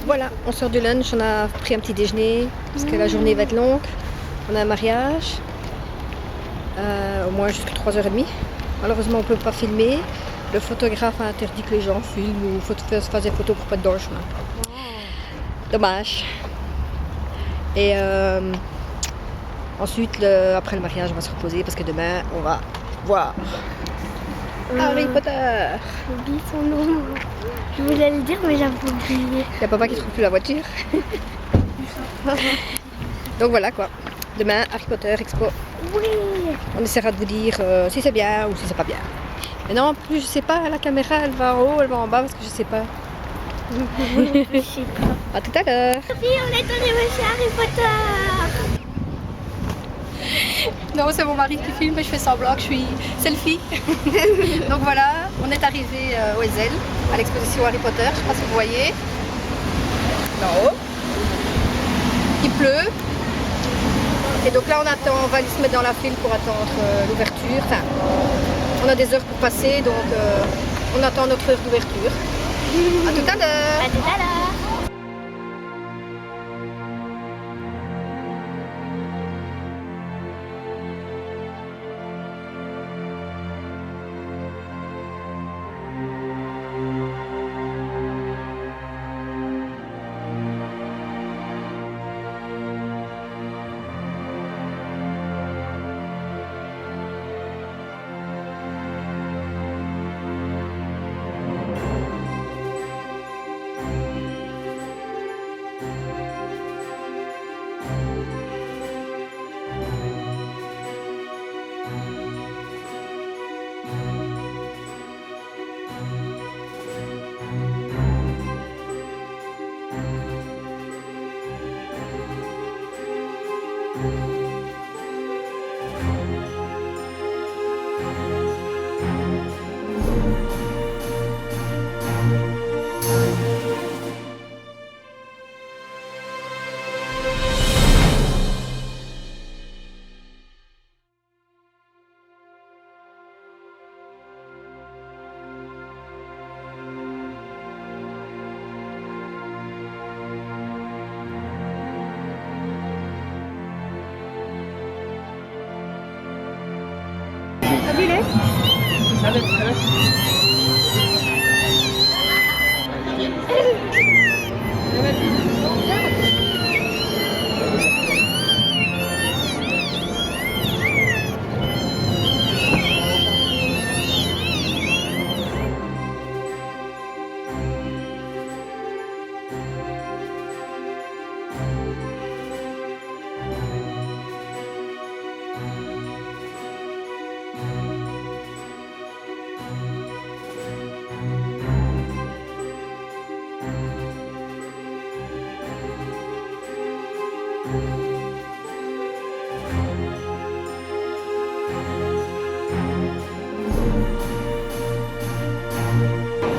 Voilà, on sort du lunch, on a pris un petit déjeuner parce que la journée va être longue. On a un mariage, au moins jusqu'à 3h30. Malheureusement, on ne peut pas filmer. Le photographe a interdit que les gens filment ou fassent des photos pour pas être dans le chemin. Dommage. Et ensuite, après le mariage, on va se reposer parce que demain, on va voir Harry Potter. J'ai oublié son nom. Je voulais le dire, mais j'avais oublié. Il y a papa qui trouve plus la voiture. Donc voilà quoi. Demain, Harry Potter Expo. Oui. On essaiera de vous dire si c'est bien ou si c'est pas bien. Mais non, en plus, je sais pas, la caméra, elle va en haut, elle va en bas parce que je sais pas. Je sais pas. À tout à l'heure. Sophie, on est arrivé chez Harry Potter. Non, c'est mon mari qui filme et je fais semblant que je suis selfie. Donc voilà, on est arrivé au Ezel, à l'exposition Harry Potter, je sais pas si vous voyez. Là-haut. Il pleut. Et donc là on attend, on va aller se mettre dans la file pour attendre l'ouverture. Enfin, on a des heures pour passer, donc on attend notre heure d'ouverture. À tout à l'heure. À tout à l'heure.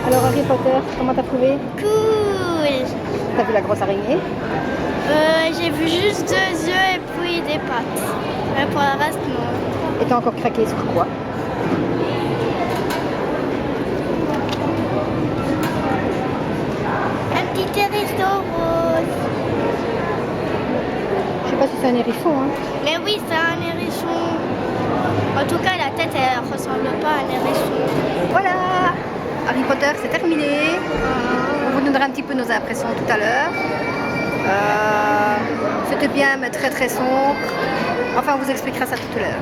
Alors Harry Potter, comment t'as trouvé? Cool. T'as vu la grosse araignée? J'ai vu juste 2 yeux et puis des pattes. Mais pour le reste, non. Et t'as encore craqué sur quoi? Un petit hérisson rose. Je sais pas si c'est un hérisson, hein. Mais oui, c'est un hérisson. En tout cas, la tête, elle ressemble pas à un hérisson. Voilà, Harry Potter, c'est terminé. On vous donnera un petit peu nos impressions tout à l'heure. C'était bien, mais très très sombre. Enfin, on vous expliquera ça tout à l'heure.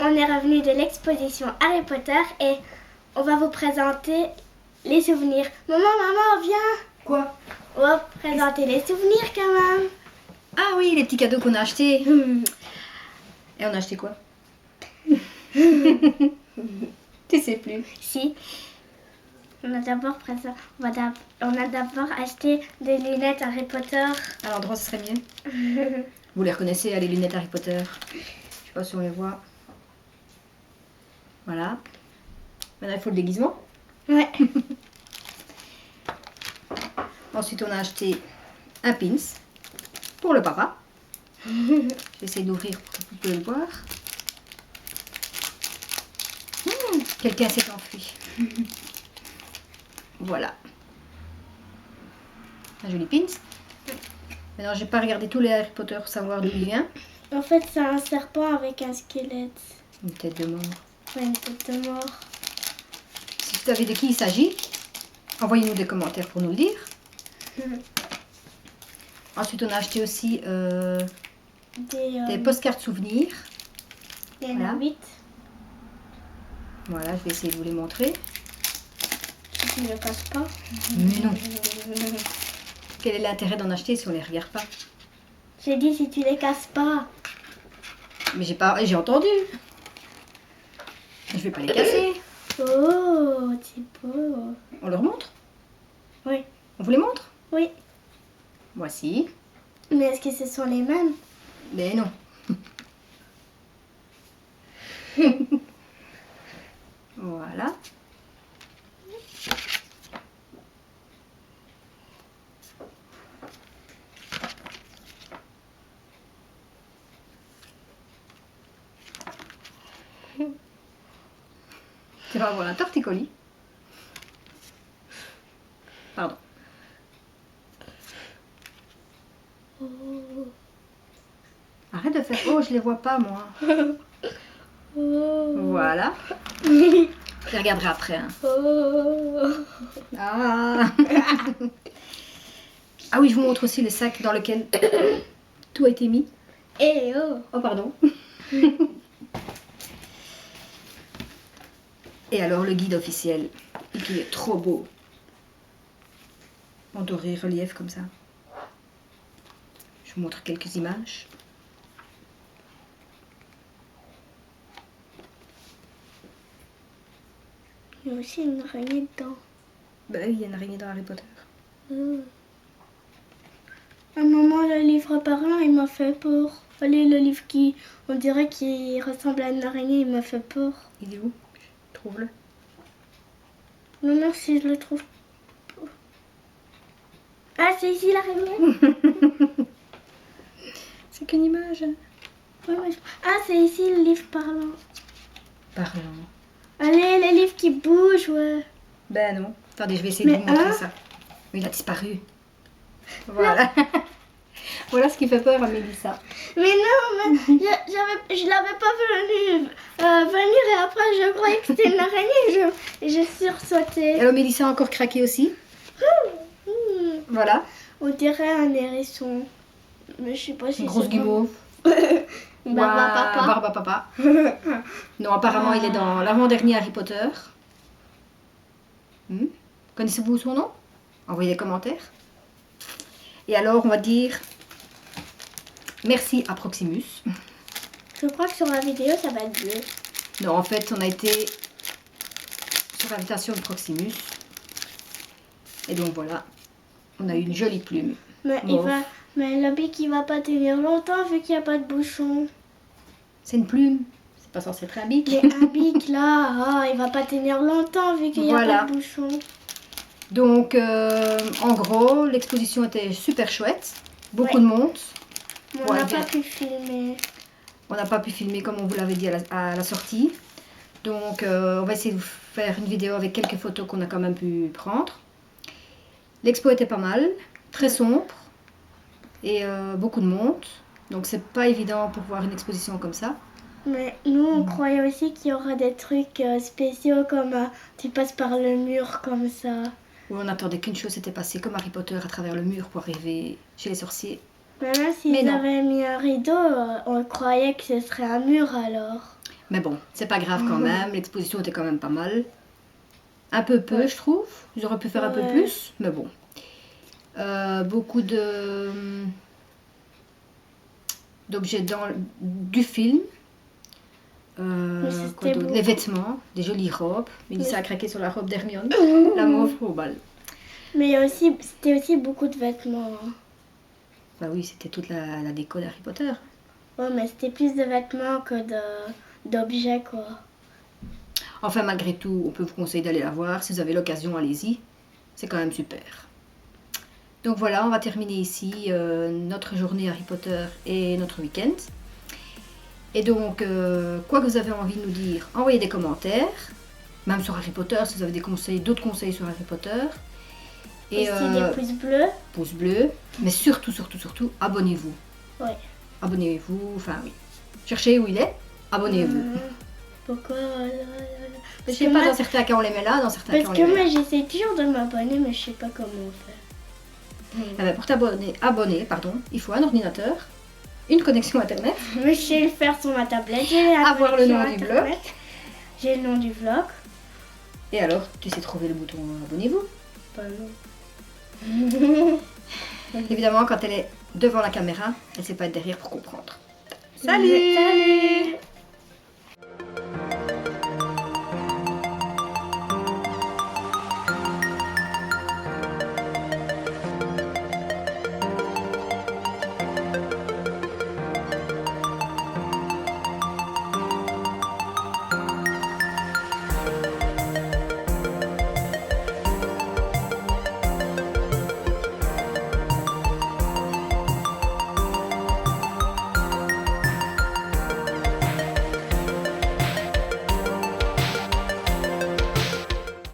On est revenu de l'exposition Harry Potter et on va vous présenter les souvenirs. Maman, viens. Quoi? On va vous présenter les souvenirs quand même. Ah oui, les petits cadeaux qu'on a achetés. Et on a acheté quoi? Tu sais plus. Si. On a d'abord acheté des lunettes Harry Potter. À l'endroit, ce serait mieux. Vous les reconnaissez, les lunettes Harry Potter. Je sais pas si on les voit. Voilà. Maintenant, il faut le déguisement. Ouais. Ensuite, on a acheté un pins pour le papa. J'essaie d'ouvrir pour que vous pouvez le voir. Quelqu'un s'est enfui. Voilà. Un joli pins. Maintenant, je n'ai pas regardé tous les Harry Potter pour savoir d'où il vient. En fait, c'est un serpent avec un squelette. Une tête de mort. Ouais, une tête de mort. Si vous savez de qui il s'agit, envoyez-nous des commentaires pour nous le dire. Ensuite, on a acheté aussi des postcards souvenirs. Il y en a 8. Voilà, je vais essayer de vous les montrer. Tu ne le casses pas. Mais non. Quel est l'intérêt d'en acheter si on les regarde pas? J'ai dit si tu les casses pas. Mais j'ai entendu. Je vais pas les casser. Oh, c'est beau. On leur montre? Oui. On vous les montre? Oui. Voici. Mais est-ce que ce sont les mêmes? Mais non. Voilà. Tu vas avoir un torticolis. Pardon. Oh. Arrête de faire. Oh, je les vois pas moi. Oh. Voilà. Je regarderai après. Hein. Oh. Ah. Ah oui, je vous montre aussi le sac dans lequel tout a été mis. Eh oh. Oh, pardon. Et alors, le guide officiel, qui est trop beau. En doré relief comme ça. Je vous montre quelques images. Il y a aussi une araignée dedans. Bah oui, il y a une araignée dans Harry Potter. À un moment, le livre parlant, il m'a fait peur. Allez, le livre qui, on dirait qu'il ressemble à une araignée, il m'a fait peur. Il est où? Trouve-le. Non, merci, je le trouve pas. Ah, c'est ici l'araignée. C'est qu'une image. Ouais, mais ah, c'est ici le livre parlant. Parlant. Allez, les livres qui bougent, ouais. Ben non. Attendez, je vais essayer de vous montrer ça. Mais il a disparu. Voilà. Voilà ce qui fait peur à Mélissa. Mais non, mais je l'avais pas venir et après je croyais que c'était une araignée et j'ai sursauté. Alors Mélissa a encore craqué aussi. Voilà. On dirait un hérisson. Mais je sais pas si Une grosse guimauve. Barba papa. Non, apparemment il est dans l'avant-dernier Harry Potter. Connaissez-vous son nom? Envoyez des commentaires. Et alors on va dire merci à Proximus. Je crois que sur la vidéo ça va être bleu. Non, en fait on a été sur l'invitation de Proximus. Et donc voilà, on a eu une jolie plume. Mais mais le bic il va pas tenir longtemps vu qu'il n'y a pas de bouchon. C'est une plume, c'est pas censé être un bic. Mais un bic là, il va pas tenir longtemps vu qu'il n'y a pas de bouchon. Donc en gros, l'exposition était super chouette, beaucoup de monde. On n'a pas pu filmer. On n'a pas pu filmer comme on vous l'avait dit à la sortie. Donc on va essayer de vous faire une vidéo avec quelques photos qu'on a quand même pu prendre. L'expo était pas mal, très sombre et beaucoup de monde. Donc c'est pas évident pour voir une exposition comme ça. Mais nous on croyait aussi qu'il y aura des trucs spéciaux comme tu passes par le mur comme ça. Où on attendait qu'une chose s'était passée comme Harry Potter à travers le mur pour arriver chez les sorciers. Même s'ils avaient mis un rideau, on croyait que ce serait un mur alors. Mais bon, c'est pas grave quand même, l'exposition était quand même pas mal. Un peu je trouve, ils auraient pu faire un peu plus, mais bon. Beaucoup d'objets du film. c'était beau. Les vêtements, des jolies robes. Mélissa a craqué sur la robe d'Hermione, la mauve au bal. Mais c'était aussi beaucoup de vêtements. Hein. Bah oui, c'était toute la déco d'Harry Potter. Ouais, mais c'était plus de vêtements que d'objets, quoi. Enfin, malgré tout, on peut vous conseiller d'aller la voir. Si vous avez l'occasion, allez-y. C'est quand même super. Donc voilà, on va terminer ici notre journée Harry Potter et notre week-end. Et donc, quoi que vous avez envie de nous dire, envoyez des commentaires. Même sur Harry Potter, si vous avez des conseils, d'autres conseils sur Harry Potter. Et aussi des pouces bleus. Pouces bleus. Mais surtout, abonnez-vous. Oui. Abonnez-vous, enfin oui. Cherchez où il est, abonnez-vous. Pourquoi Je sais pas, dans certains cas on les met là, dans certains cas on Parce les que met là. moi j'essaie toujours de m'abonner, mais je sais pas comment faire. Ah ben, pour t'abonner, il faut un ordinateur, une connexion internet. Mais je sais le faire sur ma tablette. Avoir le nom du blog. J'ai le nom du vlog. Et alors, tu sais trouver le bouton abonnez-vous. Bah non. Évidemment, quand elle est devant la caméra, elle sait pas être derrière pour comprendre. Salut.